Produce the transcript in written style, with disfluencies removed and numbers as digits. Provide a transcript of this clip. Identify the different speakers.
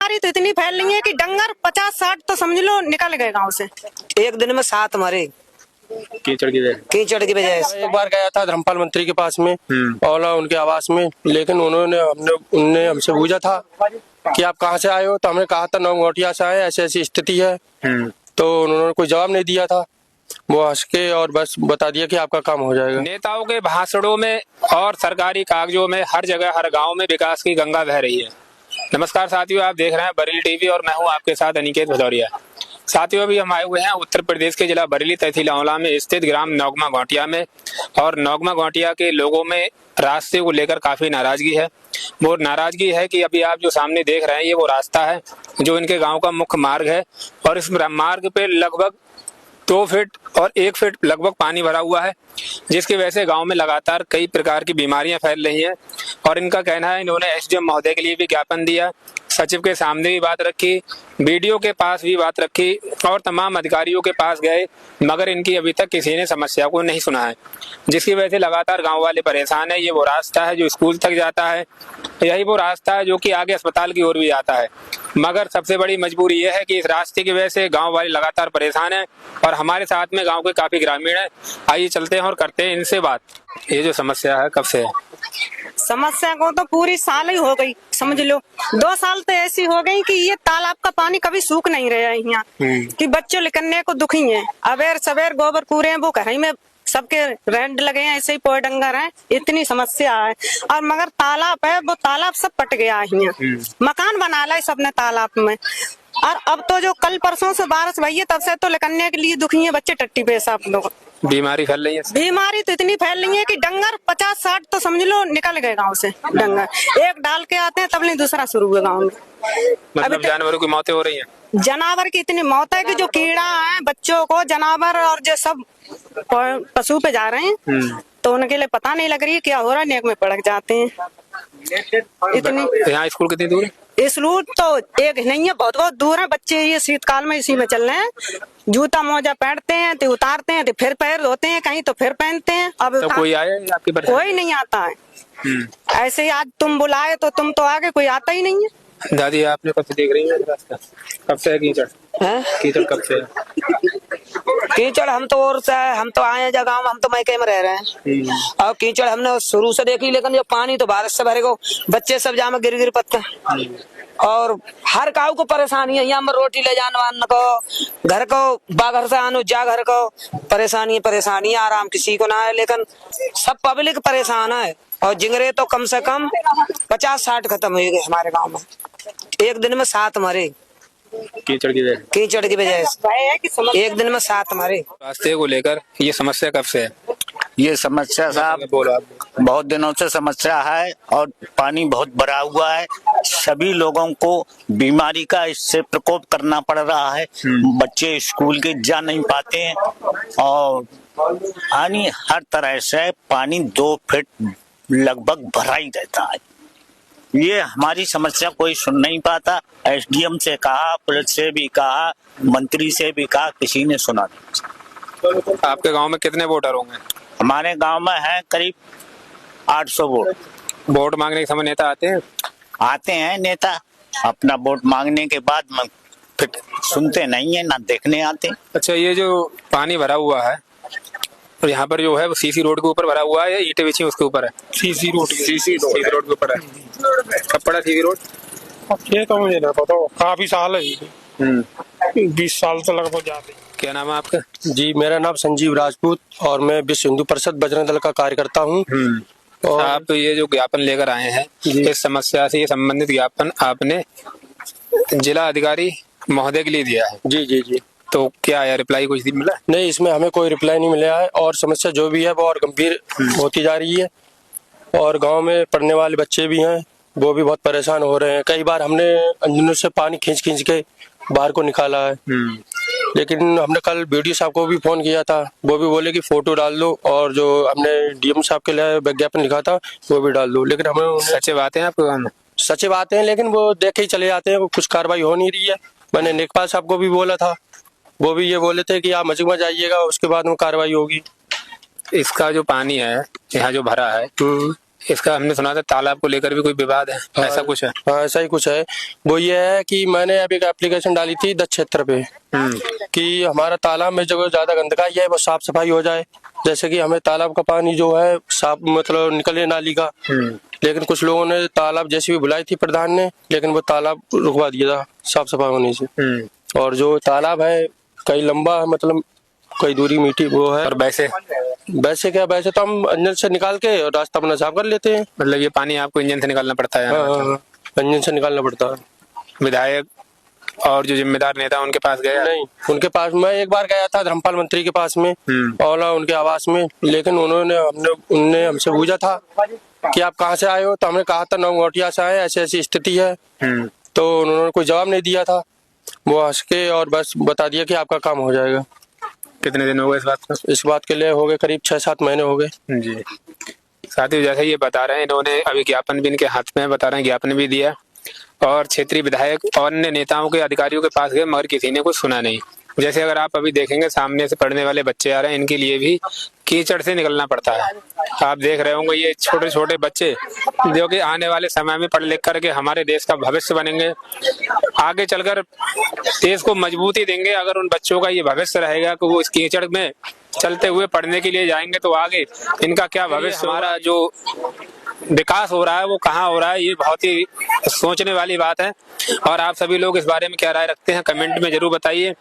Speaker 1: बीमारी तो इतनी फैल रही है कि डंगर 50-60 तो समझ लो निकल गए गांव से।
Speaker 2: एक दिन में 7 मरे
Speaker 3: कीचड़ की वजह से।
Speaker 4: एक बार गया था धर्मपाल मंत्री के पास में और उनके आवास में, लेकिन उनने हमसे पूछा था कि आप कहाँ से आए हो, तो हमने कहा था नौगोटिया से आए, ऐसी ऐसी स्थिति है। तो उन्होंने कोई जवाब नहीं दिया था, वो हंस के और बस बता दिया कि आपका काम हो जाएगा।
Speaker 3: नेताओं के भाषणों में और सरकारी कागजों में हर जगह हर गांव में विकास की गंगा बह रही है। नमस्कार साथियों, आप देख रहे हैं बरेली टीवी और मैं हूं आपके साथ अनिकेत भदौरिया। साथियों, अभी हम आए हुए हैं उत्तर प्रदेश के जिला बरेली तहसील आंवला में स्थित ग्राम नौगमा गोटिया में, और नौगमा गोटिया के लोगों में रास्ते को लेकर काफी नाराजगी है। वो नाराजगी है कि अभी आप जो सामने देख रहे हैं ये वो रास्ता है जो इनके गांव का मुख्य मार्ग है, और इस मार्ग पे लगभग 2 फीट और 1 फीट लगभग पानी भरा हुआ है, जिसकी वजह से गांव में लगातार कई प्रकार की बीमारियां फैल रही हैं। और इनका कहना है इन्होंने एसडीएम महोदय के लिए भी ज्ञापन दिया, सचिव के सामने भी बात रखी, बीडीओ के पास भी बात रखी और तमाम अधिकारियों के पास गए, मगर इनकी अभी तक किसी ने समस्या को नहीं सुना है, जिसकी वजह से लगातार गांव वाले परेशान है। ये वो रास्ता है जो स्कूल तक जाता है, यही वो रास्ता है जो कि आगे अस्पताल की ओर भी जाता है, मगर सबसे बड़ी मजबूरी यह है कि इस रास्ते की वजह से गांव वाले लगातार परेशान हैं। और हमारे साथ में गांव के काफी ग्रामीण हैं, आइए चलते हैं और करते हैं इनसे बात। ये जो समस्या है कब से है?
Speaker 1: समस्या को तो पूरी साल ही हो गई, समझ लो 2 साल तो ऐसी हो गई कि ये तालाब का पानी कभी सूख नहीं रहा है यहाँ, कि बच्चों निकलने को दुखी हैं। अबेर सवेर गोबर कूड़े हैं वो घर में सबके रेंट लगे हैं, ऐसे ही पोए डंगर हैं, इतनी समस्या है। और मगर तालाब है, वो तालाब सब पट गया है यहाँ, मकान बना ला सबने तालाब में। और अब तो जो कल परसों से बारिश भई है तब से तो निकलने के लिए दुखी है बच्चे, टट्टी पेशाब लोग।
Speaker 3: बीमारी फैल रही है,
Speaker 1: बीमारी तो इतनी फैल रही है कि डंगर 50-60 तो समझ लो निकल गए गांव से। डंगर एक डाल के आते हैं तब नहीं दूसरा शुरू हुआ गांव में।
Speaker 3: मतलब जानवरों की मौतें हो रही हैं।
Speaker 1: जानवर की इतनी मौत है कि जो कीड़ा है बच्चों को, जानवर और जो सब पशु पे जा रहे हैं तो उनके लिए पता नहीं लग रही है क्या हो रहा है, नेक में पड़क जाते हैं। इतनी
Speaker 3: यहाँ स्कूल कितनी दूर है?
Speaker 1: इस रूट तो एक नहीं है, बहुत बहुत दूर है। बच्चे ये शीतकाल में इसी में चल रहे हैं, जूता मोजा पहनते हैं तो उतारते हैं तो फिर पैर धोते हैं, कहीं तो फिर पहनते हैं। अब
Speaker 3: तो कोई आया आपके पास?
Speaker 1: कोई नहीं आता है। ऐसे ही आज तुम बुलाए तो तुम तो आगे, कोई आता ही नहीं है।
Speaker 3: दादी आपने कब से देख रही है रास्ता? कब से है कीचड़? कीचड़ कब से है?
Speaker 2: कीचड़ हम तो आए हैं जगह, हम तो मैके में रह रहे हैं और कीचड़ हमने शुरू से देखी, लेकिन जो पानी तो बारिश से भरे को बच्चे सब जामे गिर पत्ते और हर काऊ को परेशानी है। यहाँ में रोटी ले जाने वाले को, घर को बाघर से आनो जा, घर को परेशानी आराम किसी को ना है, लेकिन सब पब्लिक परेशान है। और जिंगरे तो कम से कम 50-60 खत्म हो गए हमारे गांव में, एक दिन में 7 मरे
Speaker 3: कीचड़ की वजह
Speaker 1: से।
Speaker 2: एक दिन में 7 मरे।
Speaker 3: रास्ते को लेकर ये समस्या कब से है?
Speaker 5: ये समस्या साहब बहुत दिनों से समस्या है और पानी बहुत भरा हुआ है। सभी लोगों को बीमारी का इससे प्रकोप करना पड़ रहा है। बच्चे स्कूल के जा नहीं पाते हैं और पानी हर तरह से पानी 2 फीट लगभग भरा ही रहता है। ये हमारी समस्या कोई सुन नहीं पाता। एसडीएम से कहा, पुलिस से भी कहा, मंत्री से भी कहा, किसी ने सुना नहीं।
Speaker 3: आपके गांव में कितने वोटर होंगे?
Speaker 5: हमारे गांव में है करीब 800 वोट।
Speaker 3: वोट मांगने के समय नेता आते हैं
Speaker 5: नेता, अपना वोट मांगने के बाद फिर सुनते नहीं है ना देखने आते।
Speaker 3: अच्छा, ये जो पानी भरा हुआ है और यहाँ पर जो है वो सीसी रोड के ऊपर भरा हुआ है या ईंटें बिछी उसके ऊपर है? सीसी रोड के ऊपर है। कब पड़ा सीसी रोड?
Speaker 4: ये तो मुझे नहीं पता, काफी साल है, 20 साल से लगभग जाते।
Speaker 3: क्या नाम है आपका?
Speaker 4: जी, मेरा नाम संजीव राजपूत और मैं विश्व हिंदू परिषद बजरंग दल का कार्यकर्ता हूँ।
Speaker 3: और आप तो ये जो ज्ञापन लेकर आए हैं, इस समस्या से संबंधित ज्ञापन आपने जिला अधिकारी महोदय के लिए दिया है?
Speaker 4: जी।
Speaker 3: तो क्या है, रिप्लाई कुछ मिला?
Speaker 4: नहीं, इसमें हमें कोई रिप्लाई नहीं मिला है और समस्या जो भी है वो और गंभीर होती जा रही है। और गांव में पढ़ने वाले बच्चे भी हैं, वो भी बहुत परेशान हो रहे हैं। कई बार हमने अंजनों से पानी खींच के बाहर को निकाला है, लेकिन हमने कल बीडीओ साहब को भी फोन किया था, वो भी बोले कि फोटो डाल दो, और जो हमने डीएम साहब के लिए विज्ञापन लिखा था वो भी डाल दो। लेकिन हमें
Speaker 3: सचिव आते हैं आपके गाँव में?
Speaker 4: सचिव आते हैं, लेकिन वो देखे ही चले जाते हैं, वो कुछ कार्रवाई हो नहीं रही है। मैंने लेखपाल साहब को भी बोला था, वो भी ये बोले थे कि आप मजमा जाइएगा, उसके बाद में कार्रवाई होगी।
Speaker 3: इसका जो पानी है यहाँ जो भरा है, इसका हमने सुना था तालाब को लेकर भी कोई विवाद है, ऐसा कुछ है?
Speaker 4: हाँ, ऐसा ही कुछ है। वो ये है कि मैंने अभी एक एप्लीकेशन डाली थी 10 क्षेत्र पे कि हमारा तालाब में जो ज्यादा गंदगी है वो साफ सफाई हो जाए। जैसे कि हमें तालाब का पानी जो है साफ मतलब निकले नाली का, लेकिन कुछ लोगों ने तालाब जैसी भी बुलाई थी प्रधान ने, लेकिन वो तालाब रुकवा दिया था साफ सफाई होने से। और जो तालाब है कई लंबा है, मतलब कई दूरी मीठी वो है।
Speaker 3: और वैसे
Speaker 4: वैसे तो हम इंजन से निकाल के और रास्ता अपना साफ कर लेते हैं।
Speaker 3: मतलब ये पानी आपको इंजन से निकालना पड़ता है?
Speaker 4: हाँ, इंजन से निकालना पड़ता है।
Speaker 3: विधायक और जो जिम्मेदार नेता उनके पास गया?
Speaker 4: नहीं, उनके पास मैं एक बार गया था धर्मपाल मंत्री के पास में और उनके आवास में, लेकिन उन्होंने हमसे पूछा था कि आप कहाँ से आए हो, तो हमने कहा था नौगोटिया से आए, ऐसी ऐसी स्थिति है। तो उन्होंने कोई जवाब नहीं दिया था, वो हंस के और बस बता दिया कि आपका काम हो जाएगा।
Speaker 3: कितने दिन हो गए इस बात को?
Speaker 4: इस बात के लिए हो गए करीब 6-7 महीने हो गए
Speaker 3: जी। साथ ही जैसे ये बता रहे हैं, इन्होंने अभी ज्ञापन भी इनके हाथ में, बता रहे हैं ज्ञापन भी दिया और क्षेत्रीय विधायक और अन्य नेताओं के अधिकारियों के पास गए, मगर किसी ने कुछ सुना नहीं। जैसे अगर आप अभी देखेंगे सामने से पढ़ने वाले बच्चे आ रहे हैं, इनके लिए भी कीचड़ से निकलना पड़ता है। आप देख रहे होंगे ये छोटे छोटे बच्चे जो कि आने वाले समय में पढ़ लिख करके हमारे देश का भविष्य बनेंगे, आगे चलकर देश को मजबूती देंगे। अगर उन बच्चों का ये भविष्य रहेगा कि वो इस कीचड़ में चलते हुए पढ़ने के लिए जाएंगे तो आगे इनका क्या भविष्य, हमारा जो विकास हो रहा है वो कहाँ हो रहा है, ये बहुत ही सोचने वाली बात है। और आप सभी लोग इस बारे में क्या राय रखते हैं कमेंट में जरूर बताइए।